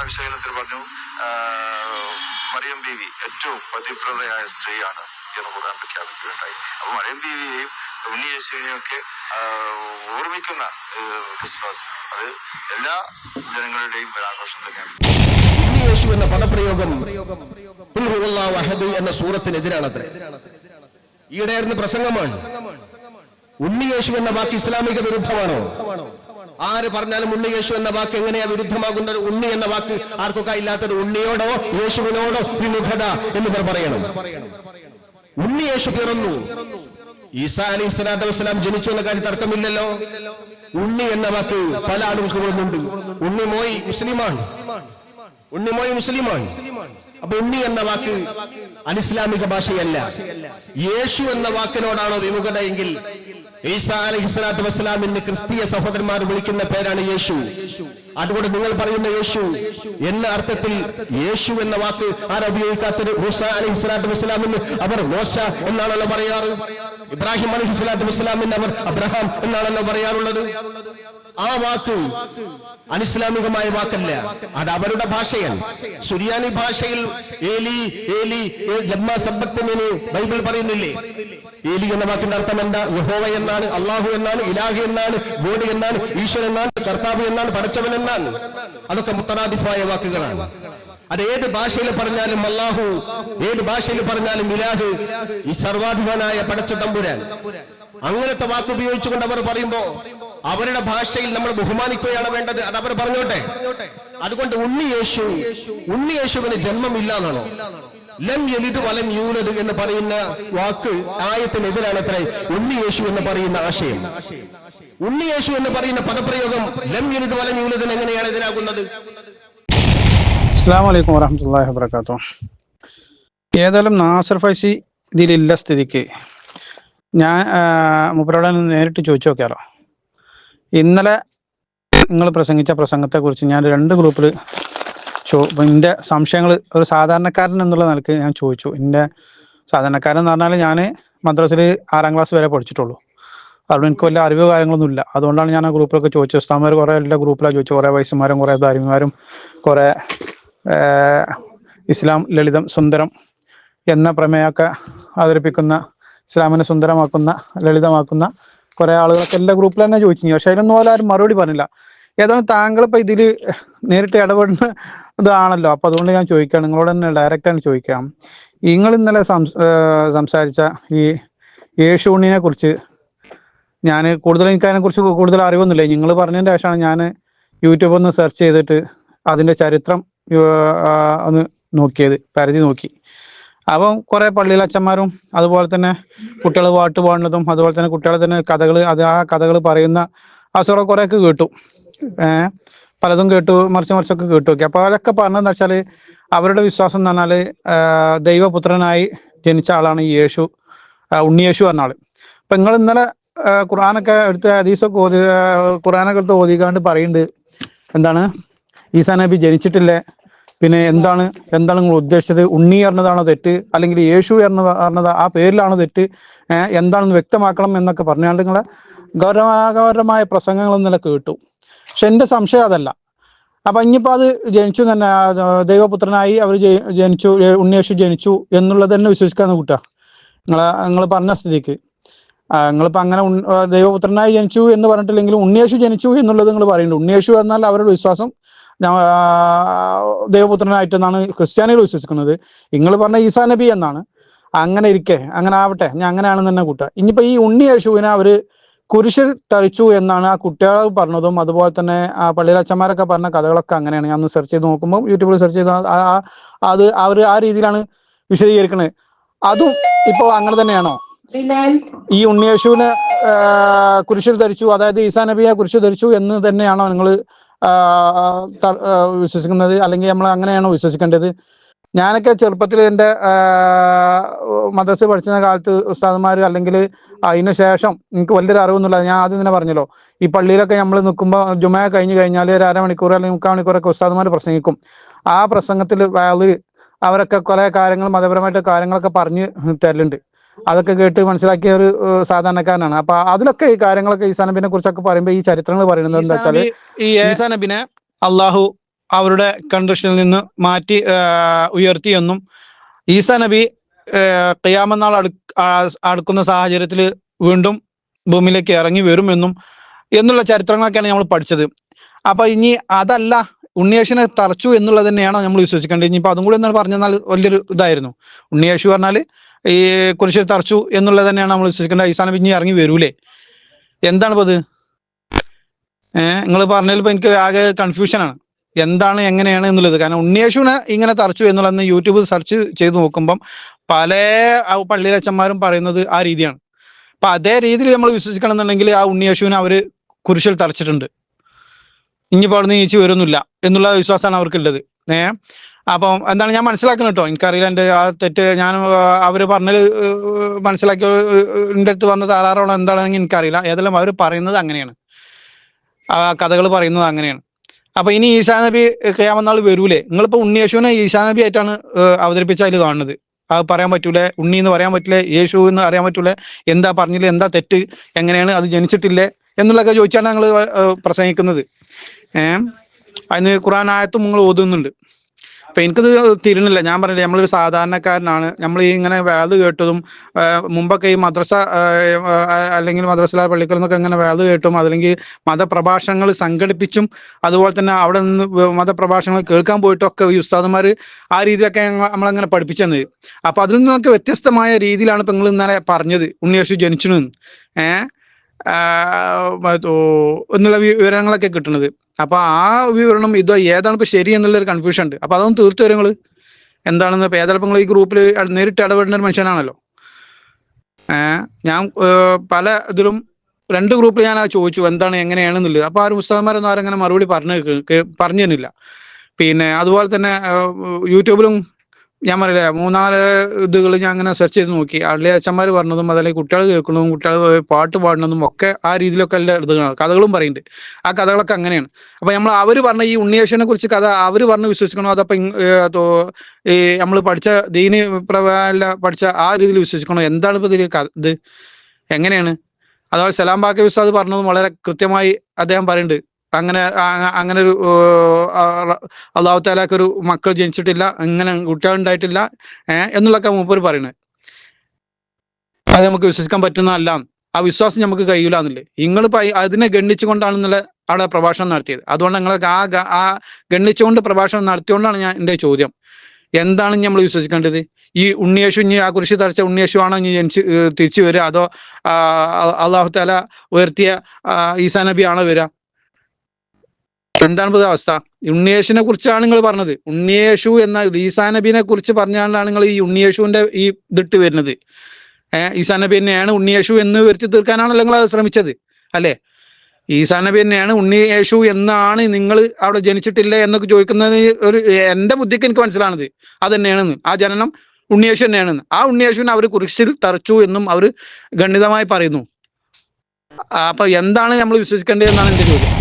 വിശകലനത്തിൽ പറഞ്ഞു മറിയം ബീവി ഏറ്റവും പതിവ്രതയായ സ്ത്രീയാണ് എന്ന് ഖുർആൻ പ്രഖ്യാപിക്കുകയുണ്ടായി. അപ്പൊ മറിയം ബീവിയെയും ഉണ്ണിയേശുവിനെയും ഒക്കെ ഓർമ്മിക്കുന്ന ക്രിസ്മസ് അത് എല്ലാ ജനങ്ങളുടെയും ഒരു ആഘോഷം തന്നെയാണ്. ഉണ്ണിയേശു എന്ന പദപ്രയോഗം എന്ന സൂറത്തിനെതിരാണത്രേ. ഈയിടെയായിരുന്ന പ്രസംഗമാണ്. ഉണ്ണിയേശു എന്ന വാക്ക് ഇസ്ലാമിക വിരുദ്ധമാണോ? ആര് പറഞ്ഞാലും ഉണ്ണിയേശു എന്ന വാക്ക് എങ്ങനെയാ വിരുദ്ധമാകുന്നത്? ഉണ്ണി എന്ന വാക്ക് ആർക്കൊക്കെ ഇല്ലാത്തത്? ഉണ്ണിയോടോ യേശുവിനോടോ വിമുഖത എന്ന് പറയണം. ഉണ്ണിയേശു പിറന്നു, ഈസാ അലൈഹി സ്വലാത്തു വസ്സലാം ജനിച്ചു എന്ന കാര്യം തർക്കമില്ലല്ലോ. ഉണ്ണി എന്ന വാക്ക് പല ആളുകൾക്ക് വരുന്നുണ്ട്. ഉണ്ണിമോയ് മുസ്ലിമാണ്. അപ്പൊ ഉണ്ണി എന്ന വാക്ക് അനിസ്ലാമിക ഭാഷയല്ല. യേശു എന്ന വാക്കിനോടാണോ വിമുഖത എങ്കിൽ ഈസാ അലൈഹി സ്വലാത്തു വസ്സലാമിന് ക്രിസ്തീയ സഹോദരന്മാർ വിളിക്കുന്ന പേരാണ് യേശു. അതുകൊണ്ട് നിങ്ങൾ പറയുന്ന യേശു എന്ന അർത്ഥത്തിൽ യേശു എന്ന വാക്ക് ആരാ ഉപയോഗിക്കാത്തത്? മൂസ അലൈഹി സ്വലാത്തു വസ്സലാമിന് അവർ മോശ എന്നാണല്ലോ പറയാറ്. ഇബ്രാഹിം അലൈഹി സ്വലാത്തു വസ്സലാമിന് അവർ അബ്രഹാം എന്നാണല്ലോ പറയാറുള്ളത്. ആ വാക്ക് അനിസ്ലാമികമായ വാക്കല്ല, അത് അവരുടെ ഭാഷയാണ്. സുറിയാനി ഭാഷയിൽ ഏലി ഏലി ലമ്മാ സബ്ബക്തനിന് ബൈബിൾ പറയുന്നില്ലേ? ഏലി എന്ന വാക്കിന്റെ അർത്ഥം എന്താ? യഹോവ എന്നാണ്, അള്ളാഹു എന്നാണ്, ഇലാഹി എന്നാണ്, ഗോഡ് എന്നാണ്, ഈശ്വരൻ എന്നാണ്, കർത്താവ് എന്നാണ്, പടച്ചവൻ എന്നാണ്. അതൊക്കെ മുത്തറാദിഫായ വാക്കുകളാണ്. അത് ഏത് ഭാഷയിൽ പറഞ്ഞാലും അള്ളാഹു, ഏത് ഭാഷയിൽ പറഞ്ഞാലും ഇലാഹ്, ഈ സർവാധിപനായ പടച്ച തമ്പുരാൻ, അങ്ങനത്തെ വാക്ക് ഉപയോഗിച്ചുകൊണ്ട് അവർ പറയുമ്പോ അവരുടെ ഭാഷയിൽ നമ്മൾ ബഹുമാനിക്കുകയാണ് വേണ്ടത്. അത് അവർ പറഞ്ഞോട്ടെ. അതുകൊണ്ട് ഉണ്ണിയേശുവിന് ജന്മമില്ല എന്നാണോ? ലം യലിദ് വലം യൂലദ് എന്ന് പറയുന്ന വാക്ക് ആയത്തിനെതിരാണ് അത്ര ഉണ്ണിയേശു എന്ന് പറയുന്ന ആശയം. ഉണ്ണിയേശു എന്ന് പറയുന്ന പദപ്രയോഗം ലം യലിദ് വലം യൂലദിന് എങ്ങനെയാണ് എതിരാകുന്നത്? അസ്സലാമു അലൈക്കും വറഹ്മത്തുള്ളാഹി വബറകാതുഹു. ഏതായാലും നാസർ ഫൈസി ഇതിലില്ല സ്ഥിതിക്ക് ഞാൻ മൂപ്പരോട് നേരിട്ട് ചോദിച്ചു നോക്കിയാലോ. ഇന്നലെ നിങ്ങൾ പ്രസംഗിച്ച പ്രസംഗത്തെ കുറിച്ച് ഞാൻ 2 ഗ്രൂപ്പിൽ എൻ്റെ സംശയങ്ങൾ ഒരു സാധാരണക്കാരൻ എന്നുള്ള നിലക്ക് ഞാൻ ചോദിച്ചു. എൻ്റെ സാധാരണക്കാരൻ എന്ന് പറഞ്ഞാൽ ഞാൻ മദ്രസയിൽ 6ാം ക്ലാസ് വരെ പഠിച്ചിട്ടുള്ളൂ. അതുകൊണ്ട് എനിക്ക് വലിയ അറിവോ കാര്യങ്ങളൊന്നും ഇല്ല. അതുകൊണ്ടാണ് ഞാൻ ആ ഗ്രൂപ്പിലൊക്കെ ചോദിച്ചത്. ഉസ്താദ്മാർ കുറേ എല്ലാ ഗ്രൂപ്പിലാണ് ചോദിച്ചു. കുറേ വയസ്സുമാരും കുറേ ധാരിമാരും കുറേ ഇസ്ലാം ലളിതം സുന്ദരം എന്ന പ്രമേയമൊക്കെ അവതരിപ്പിക്കുന്ന, ഇസ്ലാമിനെ സുന്ദരമാക്കുന്ന ലളിതമാക്കുന്ന കുറേ ആളുകളൊക്കെ എല്ലാ ഗ്രൂപ്പിൽ തന്നെ ചോദിച്ചു. പക്ഷെ അതിനൊന്നും പോലെ ആരും മറുപടി പറഞ്ഞില്ല. ഏതാണ് താങ്കൾ ഇപ്പം ഇതിൽ നേരിട്ട് ഇടപെടുന്ന ഇതാണല്ലോ. അപ്പം അതുകൊണ്ട് ഞാൻ ചോദിക്കാം, നിങ്ങളോട് തന്നെ ഡയറക്റ്റാണ് ചോദിക്കാം. നിങ്ങൾ ഇന്നലെ സംസാരിച്ച ഈ യേശുണ്ണിനെ കുറിച്ച് ഞാൻ എനിക്ക് അതിനെക്കുറിച്ച് കൂടുതൽ അറിവൊന്നുമില്ല. നിങ്ങൾ പറഞ്ഞതിൻ്റെ ശേഷമാണ് ഞാൻ യൂട്യൂബിൽ ഒന്ന് സെർച്ച് ചെയ്തിട്ട് അതിൻ്റെ ചരിത്രം ഒന്ന് നോക്കിയത്, പരിധി നോക്കി. അപ്പം കുറേ പള്ളിയിലച്ചന്മാരും അതുപോലെ തന്നെ കുട്ടികൾ പാട്ട് പാടുന്നതും അതുപോലെ തന്നെ കുട്ടികളെ തന്നെ കഥകൾ, ആ കഥകൾ പറയുന്ന അസുഖം കുറേയൊക്കെ കേട്ടു. പലതും കേട്ടു, മറിച്ചൊക്കെ കേട്ടു നോക്കി. അപ്പോൾ അതൊക്കെ പറഞ്ഞതെന്ന് വെച്ചാൽ അവരുടെ വിശ്വാസം എന്ന് പറഞ്ഞാൽ ദൈവപുത്രനായി ജനിച്ച ആളാണ് ഈ യേശു, ഉണ്ണിയേശു എന്ന ആൾ. അപ്പം നിങ്ങൾ ഇന്നലെ ഖുർആനൊക്കെ എടുത്ത് ഹദീസൊക്കെ ഖുർആനൊക്കെ എടുത്ത് ഓതിക്കാണ്ട് പറയുന്നുണ്ട്, എന്താണ് ഈസാ നബി ജനിച്ചിട്ടില്ലേ, പിന്നെ എന്താണ് നിങ്ങൾ ഉദ്ദേശിച്ചത്? ഉണ്ണി പറഞ്ഞതാണോ തെറ്റ്, അല്ലെങ്കിൽ യേശു പറഞ്ഞത് ആ പേരിലാണോ തെറ്റ്, എന്താണെന്ന് വ്യക്തമാക്കണം എന്നൊക്കെ പറഞ്ഞാണ്ട് നിങ്ങളെ ഗൗരവമായ പ്രസംഗങ്ങൾ ഇന്നലെ കേട്ടു. പക്ഷെ എൻ്റെ സംശയം അതല്ല. അപ്പം ഇനിയിപ്പോൾ അത് ജനിച്ചു തന്നെ, ദൈവപുത്രനായി അവർ ജനിച്ചു, ഉണ്ണിയേശു ജനിച്ചു എന്നുള്ളത് തന്നെ വിശ്വസിക്കാന്ന് കൂട്ടാ നിങ്ങൾ പറഞ്ഞ സ്ഥിതിക്ക്. നിങ്ങളിപ്പോൾ അങ്ങനെ ദൈവപുത്രനായി ജനിച്ചു എന്ന് പറഞ്ഞിട്ടില്ലെങ്കിലും ഉണ്ണിയേശു ജനിച്ചു എന്നുള്ളത് നിങ്ങൾ പറയുന്നുണ്ട്. ഉണ്ണിയേശു എന്നാൽ അവരുടെ വിശ്വാസം ദൈവപുത്രനായിട്ടെന്നാണ് ക്രിസ്ത്യാനികൾ വിശ്വസിക്കുന്നത്. നിങ്ങൾ പറഞ്ഞ ഈസാ നബി എന്നാണ്. അങ്ങനെ ഇരിക്കെ അങ്ങനെ ആവട്ടെ, ഞാൻ അങ്ങനെയാണെന്ന് തന്നെ കൂട്ടുക. ഇനിയിപ്പോൾ ഈ ഉണ്ണിയേശുവിനെ അവർ കുരിശിൽ തളിച്ചു എന്നാണ് ആ കുട്ടികൾ പറഞ്ഞതും അതുപോലെ തന്നെ ആ പള്ളിയിലെ അച്ഛന്മാരൊക്കെ പറഞ്ഞ കഥകളൊക്കെ അങ്ങനെയാണ്. ഞാൻ ഒന്ന് സെർച്ച് ചെയ്ത് നോക്കുമ്പോൾ, യൂട്യൂബിൽ സെർച്ച് ചെയ്ത് അത് അവർ ആ രീതിയിലാണ് വിശദീകരിക്കുന്നത്. അതും ഇപ്പോൾ അങ്ങനെ തന്നെയാണോ? ഈ ഉണ്ണിയേശുവിനെ കുരിശിൽ ധരിച്ചു, അതായത് ഈസാ നബിയെ കുരിശിൽ ധരിച്ചു എന്ന് തന്നെയാണോ നിങ്ങൾ വിശ്വസിക്കുന്നത്? അല്ലെങ്കിൽ നമ്മൾ അങ്ങനെയാണോ വിശ്വസിക്കേണ്ടത്? ഞാനൊക്കെ ചെറുപ്പത്തിൽ എൻ്റെ മദ്രസ പഠിച്ചിരുന്ന കാലത്ത് ഉസ്താദന്മാർ, അല്ലെങ്കിൽ അതിന് ശേഷം എനിക്ക് വലിയൊരു അറിവൊന്നുമില്ല. ഞാൻ ആദ്യം തന്നെ പറഞ്ഞല്ലോ, ഈ പള്ളിയിലൊക്കെ നമ്മൾ നിൽക്കുമ്പോൾ ജുമ കഴിഞ്ഞ് കഴിഞ്ഞാൽ ഒരു അരമണിക്കൂർ അല്ലെങ്കിൽ 3/4 മണിക്കൂറൊക്കെ ഉസ്താദന്മാർ പ്രസംഗിക്കും. ആ പ്രസംഗത്തിൽ അവരൊക്കെ കുറേ കാര്യങ്ങൾ, മതപരമായിട്ട് കാര്യങ്ങളൊക്കെ പറഞ്ഞ് തരലുണ്ട്. അതൊക്കെ കേട്ട് മനസ്സിലാക്കിയ ഒരു സാധാരണക്കാരനാണ്. അപ്പൊ അതിലൊക്കെ ഈ കാര്യങ്ങളൊക്കെ ഈസാ നബിനെ കുറിച്ചൊക്കെ പറയുമ്പോൾ ഈ ചരിത്രങ്ങൾ പറയുന്നത് എന്താ വെച്ചാൽ, ഈ ഈസാ നബിനെ അള്ളാഹു അവരുടെ കണ്ടീഷനിൽ നിന്ന് മാറ്റി ഉയർത്തിയെന്നും ഈസാ നബി ഖിയാമത്ത് നാൾ അടുക്കുന്ന സാഹചര്യത്തിൽ വീണ്ടും ഭൂമിയിലേക്ക് ഇറങ്ങി വരുമെന്നും എന്നുള്ള ചരിത്രങ്ങളൊക്കെയാണ് നമ്മൾ പഠിച്ചത്. അപ്പൊ ഇനി അതല്ല, ഉണ്ണിയേശുവിനെ തറച്ചു എന്നുള്ളത് തന്നെയാണോ നമ്മൾ വിശ്വസിക്കേണ്ടത്? ഇനിയിപ്പോൾ അതും കൂടി എന്നാൽ പറഞ്ഞാൽ വലിയൊരു ഇതായിരുന്നു. ഉണ്ണിയേശു പറഞ്ഞാൽ ഈ കുരിശിൽ തറച്ചു എന്നുള്ളത് തന്നെയാണ് നമ്മൾ വിശ്വസിക്കേണ്ടത്. ഈസാ നബി ഇനി ഇറങ്ങി വരൂലേ? എന്താണ് ഇപ്പൊ ഇത്? നിങ്ങൾ പറഞ്ഞതിൽ ഇപ്പൊ എനിക്ക് ആകെ കൺഫ്യൂഷനാണ്, എന്താണ് എങ്ങനെയാണ് എന്നുള്ളത്. കാരണം ഉണ്ണിയേശുവിനെ ഇങ്ങനെ തറച്ചു എന്നുള്ളത് യൂട്യൂബ് സെർച്ച് ചെയ്ത് നോക്കുമ്പം പല പള്ളിയിലച്ചന്മാരും പറയുന്നത് ആ രീതിയാണ്. അപ്പൊ അതേ രീതിയിൽ നമ്മൾ വിശ്വസിക്കണം എന്നുണ്ടെങ്കിൽ ആ ഉണ്ണിയേശുവിനെ അവര് കുരിശിൽ തറച്ചിട്ടുണ്ട്, ഇനിയിപ്പോൾ അവിടെ നിന്ന് നീച്ചു വരുന്നില്ല എന്നുള്ള വിശ്വാസമാണ് അവർക്കുള്ളത്. അപ്പം എന്താണ് ഞാൻ മനസ്സിലാക്കുന്നത് കേട്ടോ, എനിക്കറിയില്ല എൻ്റെ ആ തെറ്റ്. ഞാൻ അവര് പറഞ്ഞത് മനസ്സിലാക്കിയ എൻ്റെ അടുത്ത് വന്ന താറാറോളം എന്താണെന്ന് എനിക്കറിയില്ല. ഏതെല്ലാം അവർ പറയുന്നത് അങ്ങനെയാണ്, ആ കഥകൾ പറയുന്നത് അങ്ങനെയാണ്. അപ്പൊ ഇനി ഈസാ നബി ഖിയാമത്ത് നാൾ വരൂലേ? നിങ്ങളിപ്പോ ഉണ്ണിയേശുവിനെ ഈസാ നബി ആയിട്ടാണ് അവതരിപ്പിച്ച അതിൽ കാണുന്നത്. അത് പറയാൻ പറ്റൂലേ? ഉണ്ണി എന്ന് പറയാൻ പറ്റില്ലേ? യേശു എന്ന് അറിയാൻ പറ്റൂലേ? എന്താ പറഞ്ഞില്ലേ? എന്താ തെറ്റ്? എങ്ങനെയാണ് അത് ജനിച്ചിട്ടില്ലേ എന്നുള്ളതൊക്കെ ചോദിച്ചാണ് ഞങ്ങൾ പ്രസംഗിക്കുന്നത്. അതിന് ഖുർആൻ ആയത്തും നിങ്ങൾ ഓതുന്നുണ്ട്. അപ്പൊ എനിക്കത് തിരിഞ്ഞില്ല. ഞാൻ പറഞ്ഞില്ലേ, നമ്മളൊരു സാധാരണക്കാരനാണ്. നമ്മൾ ഈ ഇങ്ങനെ വേദ് കേട്ടതും മുമ്പൊക്കെ ഈ മദ്രസ അല്ലെങ്കിൽ മദ്രസ പള്ളികളിൽ നിന്നൊക്കെ ഇങ്ങനെ വേദ് കേട്ടും അല്ലെങ്കിൽ മതപ്രഭാഷണങ്ങൾ സംഘടിപ്പിച്ചും അതുപോലെ തന്നെ അവിടെ നിന്ന് മതപ്രഭാഷണങ്ങൾ കേൾക്കാൻ പോയിട്ടൊക്കെ ഈ ഉസ്താദന്മാർ ആ രീതിയിലൊക്കെ നമ്മളങ്ങനെ പഠിപ്പിച്ചു തന്നത്. അപ്പൊ അതിൽ നിന്നൊക്കെ വ്യത്യസ്തമായ രീതിയിലാണ് ഇപ്പൊ നിങ്ങൾ ഇന്നലെ പറഞ്ഞത് ഉണ്ണിയേശു ജനിച്ചു എന്നുള്ള വിവരങ്ങളൊക്കെ കിട്ടുന്നത്. അപ്പൊ ആ വിവരണം ഇതോ ഏതാണ് ഇപ്പൊ ശരി എന്നുള്ളൊരു കൺഫ്യൂഷൻ ഉണ്ട്. അപ്പൊ അതൊന്ന് തീർത്തു വരും നിങ്ങൾ എന്താണെന്ന്. ഇപ്പൊ ഏതായാലും നിങ്ങൾ ഈ ഗ്രൂപ്പിൽ നേരിട്ട് ഇടപെടുന്ന ഒരു മനുഷ്യനാണല്ലോ. ഞാൻ പല ഇതിലും 2 ഗ്രൂപ്പിൽ ഞാൻ ചോദിച്ചു എന്താണ് എങ്ങനെയാണെന്നുള്ളത്. അപ്പൊ ആരും ഉസ്താദന്മാരൊന്നും ആരങ്ങനെ മറുപടി പറഞ്ഞു തന്നില്ല. പിന്നെ അതുപോലെ തന്നെ യൂട്യൂബിലും ഞാൻ പറയില്ലേ 3-4 ഇതുകൾ ഞാൻ അങ്ങനെ സെർച്ച് ചെയ്ത് നോക്കി. അള്ളി അച്ഛന്മാർ പറഞ്ഞതും അതല്ലെങ്കിൽ കുട്ടികൾ കേൾക്കുന്നതും കുട്ടികൾ പാട്ട് പാടുന്നതും ഒക്കെ ആ രീതിയിലൊക്കെ എല്ലാ ഇതുകളാണ്. കഥകളും പറയുന്നുണ്ട്. ആ കഥകളൊക്കെ അങ്ങനെയാണ്. അപ്പൊ നമ്മൾ അവർ പറഞ്ഞ ഈ ഉണ്ണിയേശുവിനെ കുറിച്ച് കഥ അവർ പറഞ്ഞ് വിശ്വസിക്കണോ? അതപ്പോ ഈ നമ്മൾ പഠിച്ച ദീനി പഠിച്ച ആ രീതിയിൽ വിശ്വസിക്കണോ? എന്താണ് ഇപ്പൊ ഇതിൽ ഇത് എങ്ങനെയാണ്? അതുപോലെ സലാം ബാക്കി ഉസ്താദ് പറഞ്ഞതും വളരെ കൃത്യമായി അദ്ദേഹം പറയുന്നുണ്ട്. അങ്ങനെ ഒരു അള്ളാഹു തആലക്ക് ഒരു മക്കൾ ജനിച്ചിട്ടില്ല, അങ്ങനെ കുട്ടികളുണ്ടായിട്ടില്ല എന്നുള്ളൊക്കെ മൂപ്പർ പറയുന്നത്. അത് നമുക്ക് വിശ്വസിക്കാൻ പറ്റുന്നതല്ല, ആ വിശ്വാസം നമുക്ക് കഴിയൂല എന്നില്ലേ. നിങ്ങളിപ്പോ അതിനെ ഗണ്ണിച്ചുകൊണ്ടാണെന്നുള്ള അവിടെ പ്രഭാഷണം നടത്തിയത്. അതുകൊണ്ട് നിങ്ങൾക്ക് ആ ഗണ്ണിച്ചുകൊണ്ട് പ്രഭാഷണം നടത്തിയോണ്ടാണ് ഞാൻ എൻ്റെ ചോദ്യം, എന്താണ് നമ്മൾ വിശ്വസിക്കേണ്ടത്? ഈ ഉണ്ണിയേശു ഇനി ആ കുരിശ് തറച്ച ഉണ്ണിയേശു ആണോ ഇനി തിരിച്ചു വരിക? അതോ അള്ളാഹു തആല ഉയർത്തിയ ഈസാ നബി ആണോ വരിക? എന്താണ് ഇപ്പൊ അവസ്ഥ? ഉണ്ണിയേശുവിനെ കുറിച്ചാണ് നിങ്ങൾ പറഞ്ഞത്. ഉണ്ണിയേശു എന്ന ഈസാ നബിനെ കുറിച്ച് പറഞ്ഞാലാണ് നിങ്ങൾ ഈ ഉണ്ണിയേശുവിന്റെ ഈ ഇതിട്ട് വരുന്നത്. ഈസാ നബി തന്നെയാണ് ഉണ്ണിയേശു എന്ന് വരുത്തി തീർക്കാനാണല്ലോ നിങ്ങൾ അത് ശ്രമിച്ചത് അല്ലേ? ഈസാ നബി തന്നെയാണ് ഉണ്ണിയേശു എന്നാണ് നിങ്ങൾ അവിടെ ജനിച്ചിട്ടില്ല എന്നൊക്കെ ചോദിക്കുന്നത്. ഒരു എന്റെ ബുദ്ധിക്ക് എനിക്ക് മനസ്സിലാണത് അത് തന്നെയാണെന്ന്. ആ ജനനം ഉണ്ണിയേശു തന്നെയാണെന്ന്. ആ ഉണ്ണിയേശുവിനെ അവർ കുരിശിൽ തറച്ചു എന്നും അവർ ഗണ്ഡിതമായി പറയുന്നു. അപ്പൊ എന്താണ് നമ്മൾ വിശ്വസിക്കേണ്ടത് എന്നാണ് എന്റെ ചോദ്യം.